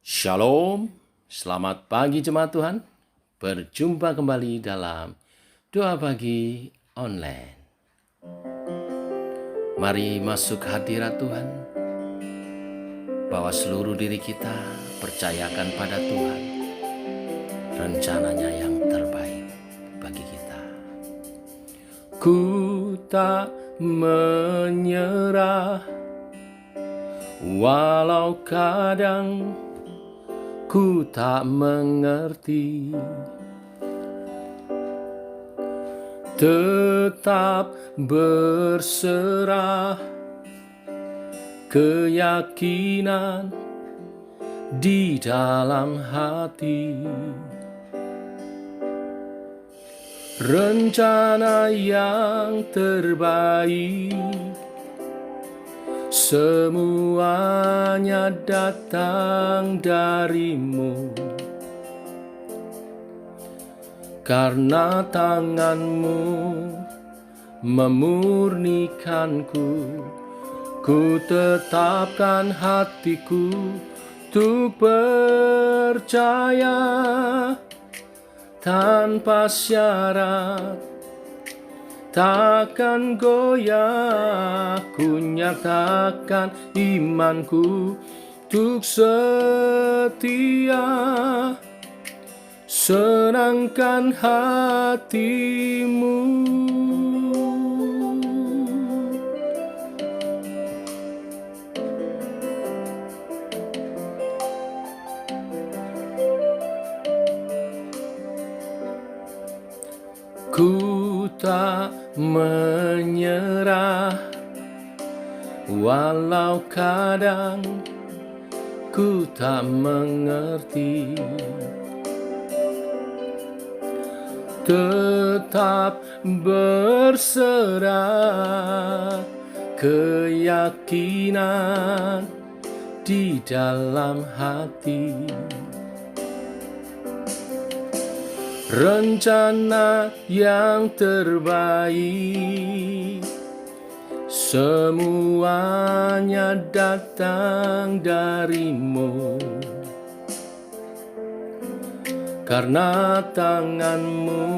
Shalom, selamat pagi jemaat Tuhan. Berjumpa kembali dalam doa pagi online. Mari masuk hadirat Tuhan. Bawa seluruh diri kita, percayakan pada Tuhan. Rencananya yang terbaik bagi kita. Ku tak menyerah, walau kadang ku tak mengerti, tetap berserah, keyakinan di dalam hati. Rencana yang terbaik semuanya datang darimu, karena tanganmu memurnikanku. Ku tetapkan hatiku untuk percaya tanpa syarat, takkan goyah. Ku nyatakan imanku untuk setia, senangkan hatimu. Ku tak menyerah, walau kadang ku tak mengerti, tetap berserah, keyakinan di dalam hati. Rencana yang terbaik semuanya datang darimu, karena tanganmu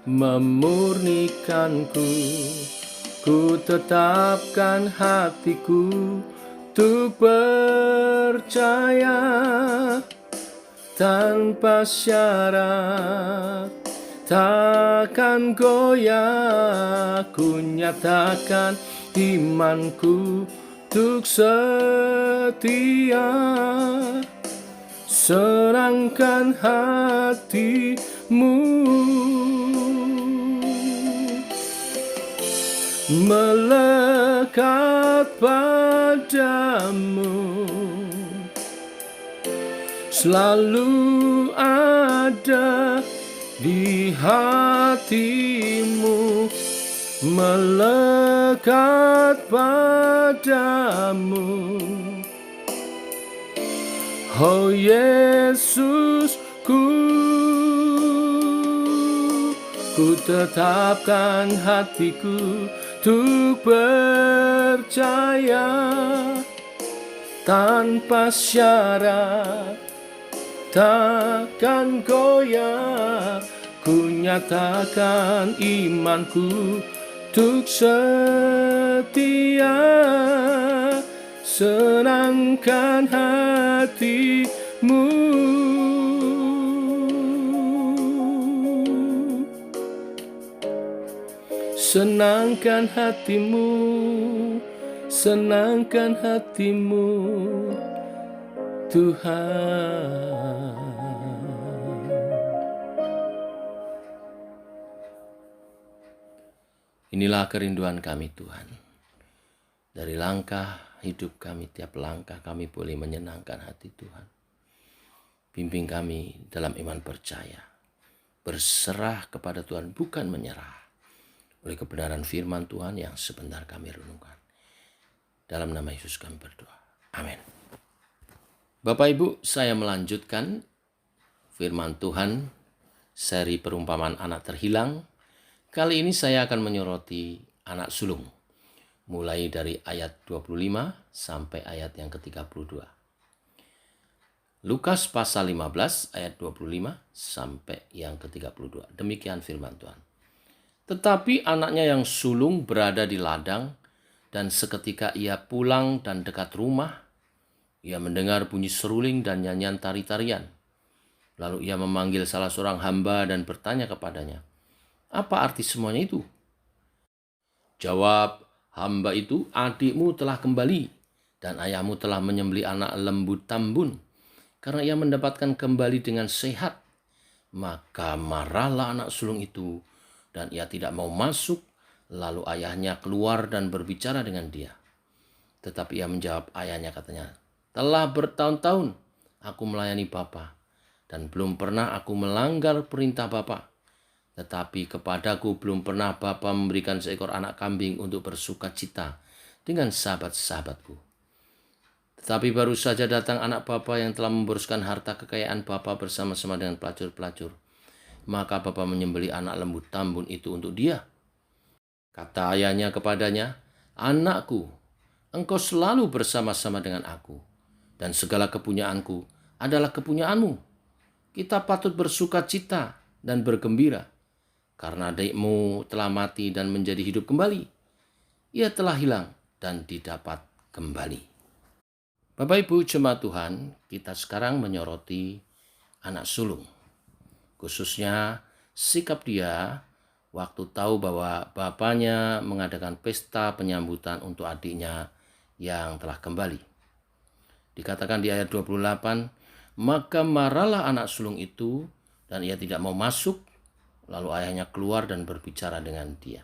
memurnikanku. Ku tetapkan hatiku untuk percaya tanpa syarat, takkan goyah. Ku nyatakan imanku untuk setia, senangkan hatimu. Melekat padamu, selalu ada di hatimu. Melekat padamu, oh Yesusku. Ku tetapkan hatiku untuk percaya tanpa syarat, takkan goyah. Ku nyatakan imanku untuk setia, senangkan hatimu. Senangkan hatimu, senangkan hatimu, Tuhan. Inilah kerinduan kami Tuhan. Dari langkah hidup kami, tiap langkah kami boleh menyenangkan hati Tuhan. Bimbing kami dalam iman percaya, berserah kepada Tuhan, bukan menyerah, oleh kebenaran firman Tuhan yang sebentar kami renungkan. Dalam nama Yesus kami berdoa. Amin. Bapak Ibu, saya melanjutkan firman Tuhan seri perumpamaan anak terhilang. Kali ini saya akan menyoroti anak sulung, mulai dari ayat 25 sampai ayat yang ke-32. Lukas pasal 15 ayat 25 sampai yang ke-32. Demikian firman Tuhan. Tetapi anaknya yang sulung berada di ladang, dan seketika ia pulang dan dekat rumah, ia mendengar bunyi seruling dan nyanyian tari-tarian. Lalu ia memanggil salah seorang hamba dan bertanya kepadanya, "Apa arti semuanya itu?" Jawab hamba itu, "Adikmu telah kembali, dan ayahmu telah menyembelih anak lembu tambun, karena ia mendapatkan kembali dengan sehat." Maka marahlah anak sulung itu, dan ia tidak mau masuk. Lalu ayahnya keluar dan berbicara dengan dia. Tetapi ia menjawab ayahnya, katanya, "Telah bertahun-tahun aku melayani Bapa, dan belum pernah aku melanggar perintah Bapa. Tetapi kepadaku belum pernah Bapa memberikan seekor anak kambing untuk bersuka cita dengan sahabat-sahabatku. Tetapi baru saja datang anak Bapa yang telah memboroskan harta kekayaan Bapa bersama-sama dengan pelacur-pelacur. Maka Bapa menyembelih anak lembu tambun itu untuk dia." Kata ayahnya kepadanya, "Anakku, engkau selalu bersama-sama dengan aku, dan segala kepunyaanku adalah kepunyaanmu. Kita patut bersuka cita dan bergembira, karena adikmu telah mati dan menjadi hidup kembali. Ia telah hilang dan didapat kembali." Bapak Ibu jemaat Tuhan, kita sekarang menyoroti anak sulung. Khususnya sikap dia waktu tahu bahwa bapaknya mengadakan pesta penyambutan untuk adiknya yang telah kembali. Dikatakan di ayat 28, maka marahlah anak sulung itu dan ia tidak mau masuk, lalu ayahnya keluar dan berbicara dengan dia.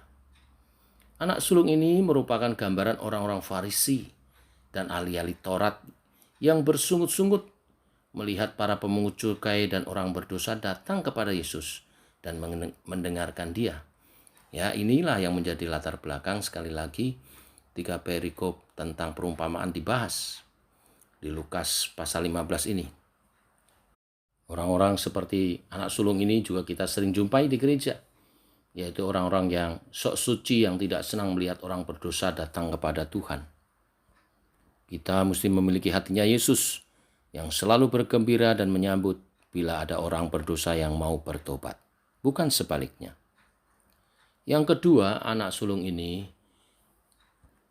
Anak sulung ini merupakan gambaran orang-orang Farisi dan ahli-ahli Taurat yang bersungut-sungut melihat para pemungut cukai dan orang berdosa datang kepada Yesus dan mendengarkan dia. Ya, inilah yang menjadi latar belakang sekali lagi 3 perikop tentang perumpamaan dibahas di Lukas pasal 15 ini. Orang-orang seperti anak sulung ini juga kita sering jumpai di gereja, yaitu orang-orang yang sok suci yang tidak senang melihat orang berdosa datang kepada Tuhan. Kita mesti memiliki hatinya Yesus yang selalu bergembira dan menyambut bila ada orang berdosa yang mau bertobat, bukan sebaliknya. Yang kedua, anak sulung ini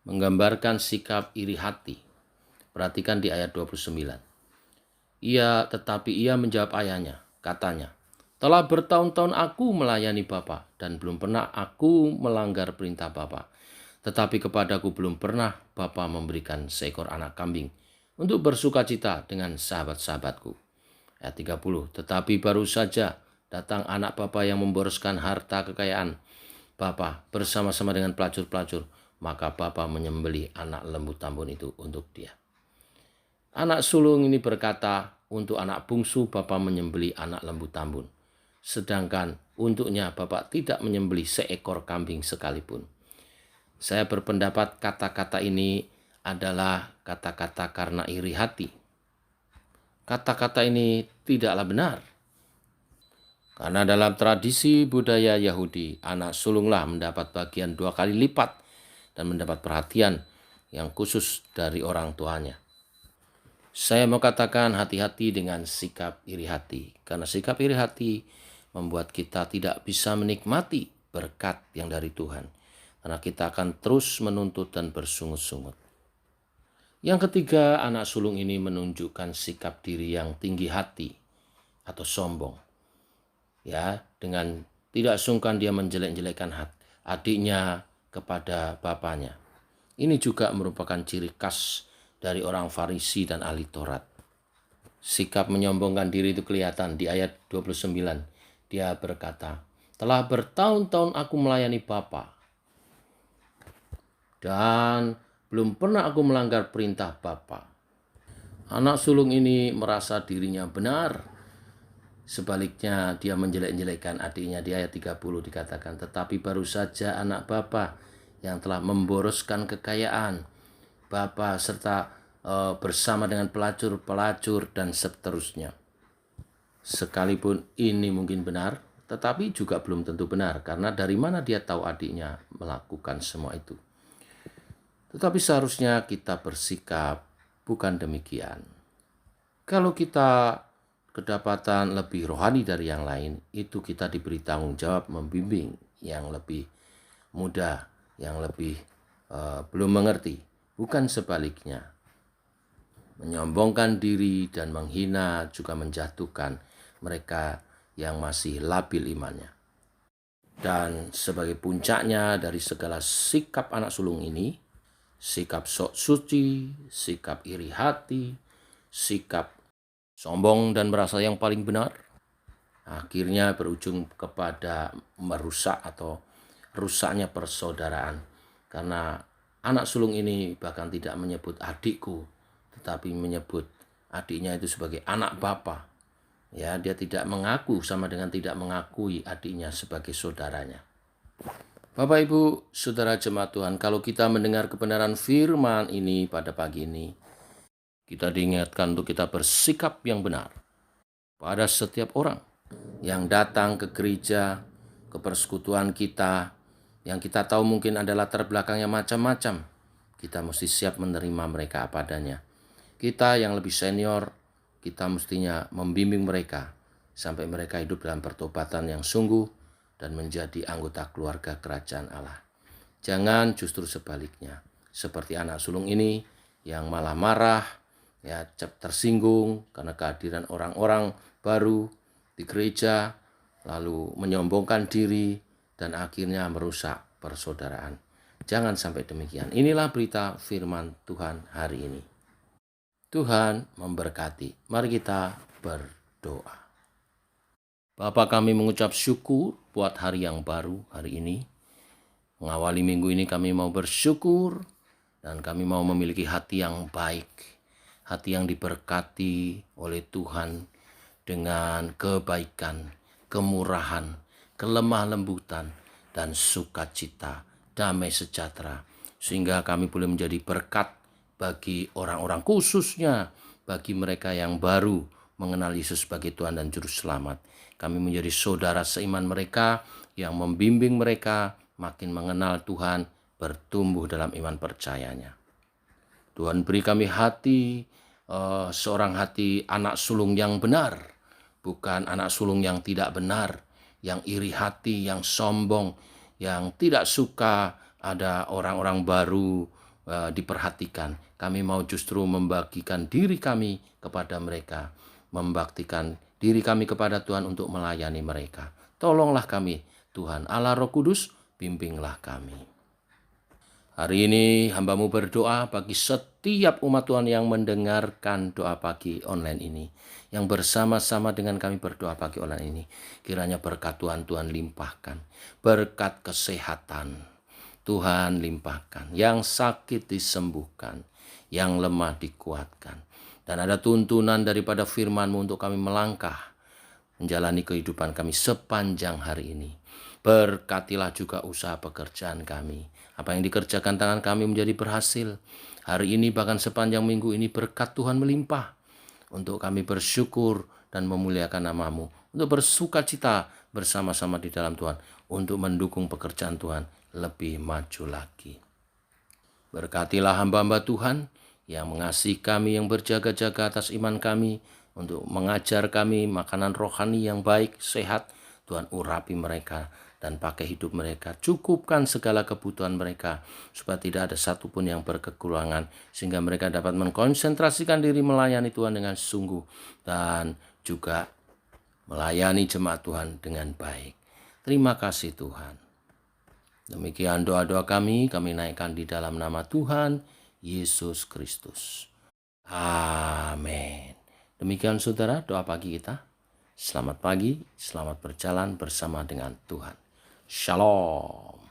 menggambarkan sikap iri hati. Perhatikan di ayat 29. Tetapi ia menjawab ayahnya, katanya, "Telah bertahun-tahun aku melayani Bapa, dan belum pernah aku melanggar perintah Bapa. Tetapi kepadaku belum pernah Bapa memberikan seekor anak kambing untuk bersuka cita dengan sahabat-sahabatku." Ayat 30, tetapi baru saja datang anak Bapa yang memboroskan harta kekayaan Bapa bersama-sama dengan pelacur-pelacur, maka Bapa menyembelih anak lembu tambun itu untuk dia. Anak sulung ini berkata, untuk anak bungsu Bapa menyembelih anak lembu tambun, sedangkan untuknya Bapa tidak menyembelih seekor kambing sekalipun. Saya berpendapat kata-kata ini adalah kata-kata karena iri hati. Kata-kata ini tidaklah benar. Karena dalam tradisi budaya Yahudi, anak sulunglah mendapat bagian 2 kali lipat dan mendapat perhatian yang khusus dari orang tuanya. Saya mau katakan hati-hati dengan sikap iri hati. Karena sikap iri hati membuat kita tidak bisa menikmati berkat yang dari Tuhan. Karena kita akan terus menuntut dan bersungut-sungut. Yang ketiga, anak sulung ini menunjukkan sikap diri yang tinggi hati atau sombong. Ya, dengan tidak sungkan dia menjelek-jelekan adiknya kepada bapaknya. Ini juga merupakan ciri khas dari orang Farisi dan ahli Taurat. Sikap menyombongkan diri itu kelihatan di ayat 29. Dia berkata, "Telah bertahun-tahun aku melayani Bapa, dan belum pernah aku melanggar perintah Bapa." Anak sulung ini merasa dirinya benar. Sebaliknya dia menjelek-jelekkan adiknya. Di ayat 30 dikatakan, tetapi baru saja anak Bapa yang telah memboroskan kekayaan Bapa serta bersama dengan pelacur-pelacur dan seterusnya. Sekalipun ini mungkin benar, tetapi juga belum tentu benar, karena dari mana dia tahu adiknya melakukan semua itu. Tetapi seharusnya kita bersikap bukan demikian. Kalau kita kedapatan lebih rohani dari yang lain, itu kita diberi tanggung jawab membimbing yang lebih muda, yang lebih belum mengerti. Bukan sebaliknya. Menyombongkan diri dan menghina juga menjatuhkan mereka yang masih labil imannya. Dan sebagai puncaknya dari segala sikap anak sulung ini, sikap sok suci, sikap iri hati, sikap sombong dan merasa yang paling benar, akhirnya berujung kepada merusak atau rusaknya persaudaraan. Karena anak sulung ini bahkan tidak menyebut adikku, tetapi menyebut adiknya itu sebagai anak bapa. Ya, dia tidak mengaku, sama dengan tidak mengakui adiknya sebagai saudaranya. Bapak Ibu, Saudara jemaat Tuhan, kalau kita mendengar kebenaran firman ini pada pagi ini, kita diingatkan untuk kita bersikap yang benar pada setiap orang yang datang ke gereja, ke persekutuan kita, yang kita tahu mungkin ada latar belakangnya macam-macam. Kita mesti siap menerima mereka apa adanya. Kita yang lebih senior, kita mestinya membimbing mereka sampai mereka hidup dalam pertobatan yang sungguh dan menjadi anggota keluarga kerajaan Allah. Jangan justru sebaliknya, seperti anak sulung ini yang malah marah, ya tersinggung karena kehadiran orang-orang baru di gereja, lalu menyombongkan diri dan akhirnya merusak persaudaraan. Jangan sampai demikian. Inilah berita firman Tuhan hari ini. Tuhan memberkati. Mari kita berdoa. Bapa, kami mengucap syukur buat hari yang baru hari ini. Mengawali minggu ini kami mau bersyukur dan kami mau memiliki hati yang baik. Hati yang diberkati oleh Tuhan dengan kebaikan, kemurahan, kelemah lembutan, dan sukacita, damai sejahtera. Sehingga kami boleh menjadi berkat bagi orang-orang, khususnya bagi mereka yang baru mengenal Yesus sebagai Tuhan dan Juru Selamat. Kami menjadi saudara seiman mereka yang membimbing mereka makin mengenal Tuhan, bertumbuh dalam iman percayanya. Tuhan beri kami hati, seorang hati anak sulung yang benar, bukan anak sulung yang tidak benar, yang iri hati, yang sombong, yang tidak suka ada orang-orang baru diperhatikan. Kami mau justru membagikan diri kami kepada mereka, membaktikan diri kami kepada Tuhan untuk melayani mereka. Tolonglah kami, Tuhan Allah Roh Kudus, bimbinglah kami. Hari ini hamba-Mu berdoa bagi setiap umat Tuhan yang mendengarkan doa pagi online ini, yang bersama-sama dengan kami berdoa pagi online ini. Kiranya berkat Tuhan limpahkan, berkat kesehatan Tuhan limpahkan, yang sakit disembuhkan, yang lemah dikuatkan. Dan ada tuntunan daripada firman-Mu untuk kami melangkah, menjalani kehidupan kami sepanjang hari ini. Berkatilah juga usaha pekerjaan kami. Apa yang dikerjakan tangan kami menjadi berhasil. Hari ini bahkan sepanjang minggu ini berkat Tuhan melimpah. Untuk kami bersyukur dan memuliakan nama-Mu. Untuk bersukacita bersama-sama di dalam Tuhan. Untuk mendukung pekerjaan Tuhan lebih maju lagi. Berkatilah hamba-hamba Tuhan yang mengasihi kami, yang berjaga-jaga atas iman kami, untuk mengajar kami makanan rohani yang baik, sehat. Tuhan urapi mereka dan pakai hidup mereka. Cukupkan segala kebutuhan mereka supaya tidak ada satupun yang berkekurangan, sehingga mereka dapat mengkonsentrasikan diri melayani Tuhan dengan sungguh dan juga melayani jemaat Tuhan dengan baik. Terima kasih Tuhan. Demikian doa-doa kami naikkan di dalam nama Tuhan Yesus Kristus. Amin. Demikian saudara doa pagi kita. Selamat pagi, selamat berjalan bersama dengan Tuhan. Shalom.